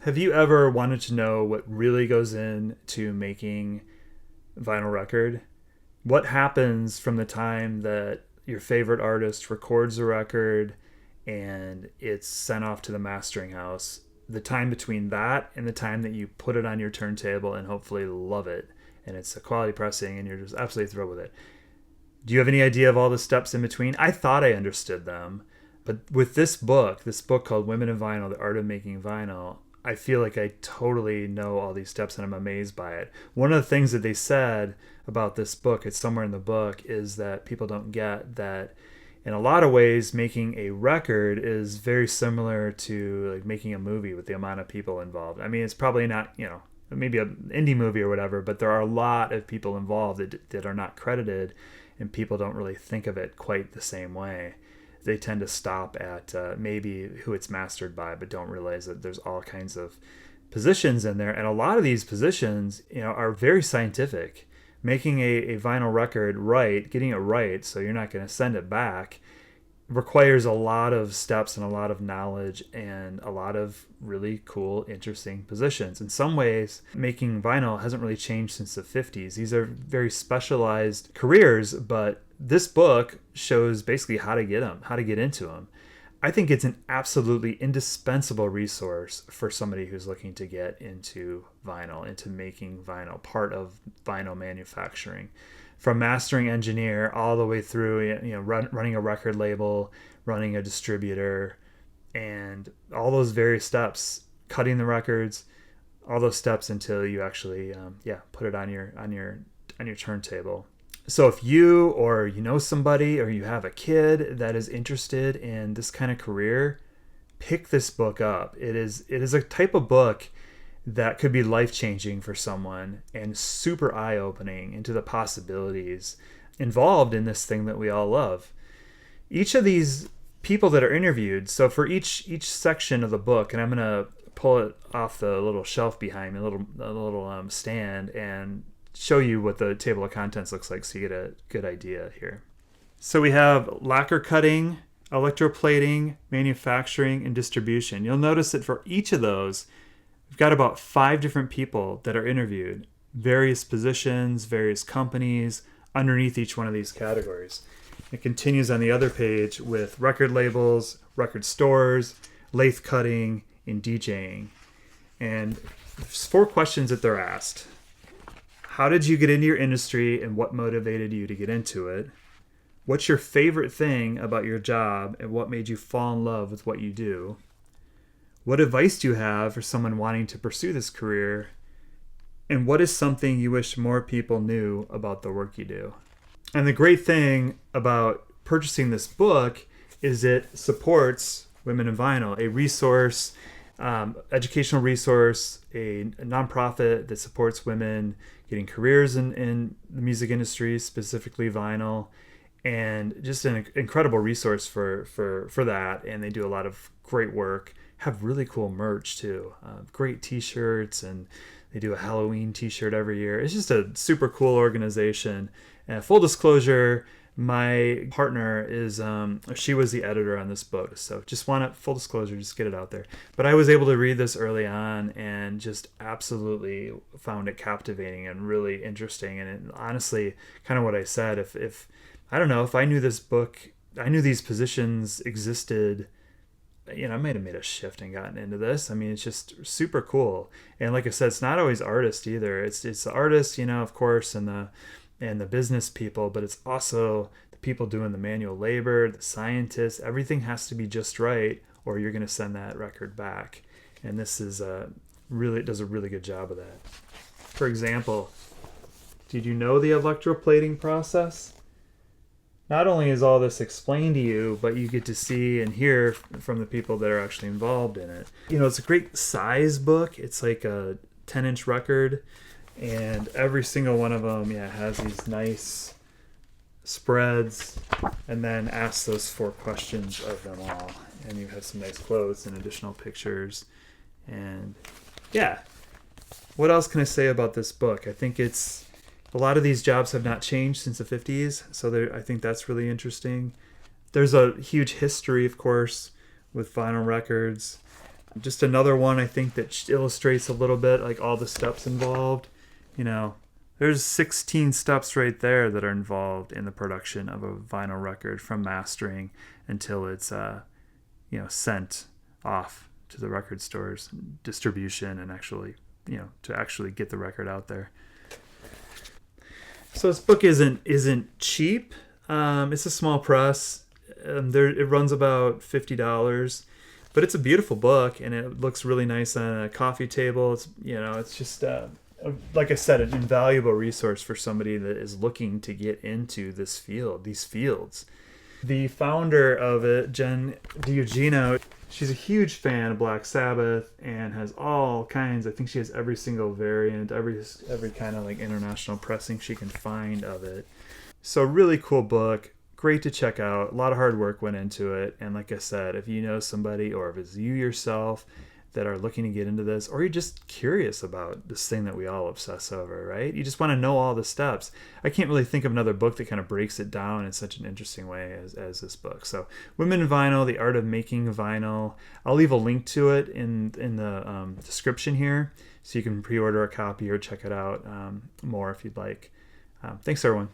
Have you ever wanted to know what really goes into making vinyl record? What happens from the time that your favorite artist records a record and it's sent off to the mastering house? The time between that and the time that you put it on your turntable and hopefully love it, and it's a quality pressing and you're just absolutely thrilled with it. Do you have any idea of all the steps in between? I thought I understood them, but with this book called Women in Vinyl, The Art of Making Vinyl, I feel like I totally know all these steps and I'm amazed by it. One of the things that they said about this book, it's somewhere in the book, is that people don't get that in a lot of ways making a record is very similar to like making a movie with the amount of people involved. I mean, it's probably not, maybe an indie movie or whatever, but there are a lot of people involved that are not credited, and people don't really think of it quite the same way. They tend to stop at maybe who it's mastered by, but don't realize that there's all kinds of positions in there. And a lot of these positions, are very scientific. Making a vinyl record right, getting it right, so you're not going to send it back, requires a lot of steps and a lot of knowledge and a lot of really cool, interesting positions. In some ways, making vinyl hasn't really changed since the 50s. These are very specialized careers, but this book shows basically how to get them, how to get into them. I think it's an absolutely indispensable resource for somebody who's looking to get into vinyl, into making vinyl, part of vinyl manufacturing. From mastering engineer all the way through, running a record label, running a distributor, and all those various steps, cutting the records, all those steps until you actually, put it on your turntable. So if you or somebody or you have a kid that is interested in this kind of career, pick this book up. It is a type of book that could be life-changing for someone and super eye-opening into the possibilities involved in this thing that we all love. Each of these people that are interviewed, so for each section of the book, and I'm going to pull it off the little shelf behind me, a little stand, and show you what the table of contents looks like so you get a good idea here. So we have lacquer cutting, electroplating, manufacturing, and distribution. You'll notice that for each of those, we've got about 5 different people that are interviewed, various positions, various companies, underneath each one of these categories. It continues on the other page with record labels, record stores, lathe cutting, and DJing. And there's 4 questions that they're asked. How did you get into your industry and what motivated you to get into it? What's your favorite thing about your job and what made you fall in love with what you do? What advice do you have for someone wanting to pursue this career? And what is something you wish more people knew about the work you do? And the great thing about purchasing this book is it supports Women in Vinyl, a resource, educational resource, a nonprofit that supports women getting careers in the music industry, specifically vinyl, and just an incredible resource for that. And they do a lot of great work, have really cool merch too, great t-shirts, and they do a Halloween t-shirt every year. It's just a super cool organization. And full disclosure, my partner is, she was the editor on this book. So just full disclosure, just get it out there. But I was able to read this early on and just absolutely found it captivating and really interesting. And honestly, kind of what I said, if I don't know, if I knew this book, I knew these positions existed, I might have made a shift and gotten into this. I mean, it's just super cool. And like I said, it's not always artists either. It's the artists, of course, and the business people, but it's also the people doing the manual labor, the scientists. Everything has to be just right, or you're going to send that record back. And this is it does a really good job of that. For example, did you know the electroplating process? Not only is all this explained to you, but you get to see and hear from the people that are actually involved in it. It's a great size book. It's like a 10-inch record. And every single one of them, has these nice spreads, and then asks those 4 questions of them all. And you have some nice quotes and additional pictures. And what else can I say about this book? I think a lot of these jobs have not changed since the 50s, so I think that's really interesting. There's a huge history, of course, with vinyl records. Just another one I think that illustrates a little bit like all the steps involved. You know, there's 16 steps right there that are involved in the production of a vinyl record, from mastering until it's sent off to the record stores, distribution, and actually to actually get the record out there. So this book isn't cheap. It's a small press. It runs about $50, but it's a beautiful book and it looks really nice on a coffee table. It's just like I said, an invaluable resource for somebody that is looking to get into these fields. The founder of it, Jen DiEugeno, she's a huge fan of Black Sabbath and has all kinds. I think she has every single variant, every kind of like international pressing she can find of it. So really cool book, great to check out. A lot of hard work went into it. And like I said, if you know somebody or if it's you yourself that are looking to get into this, or you're just curious about this thing that we all obsess over, right? You just want to know all the steps. I can't really think of another book that kind of breaks it down in such an interesting way as this book. So Women in Vinyl, The Art of Making Vinyl. I'll leave a link to it in the description here, so you can pre-order a copy or check it out more if you'd like. Thanks, everyone.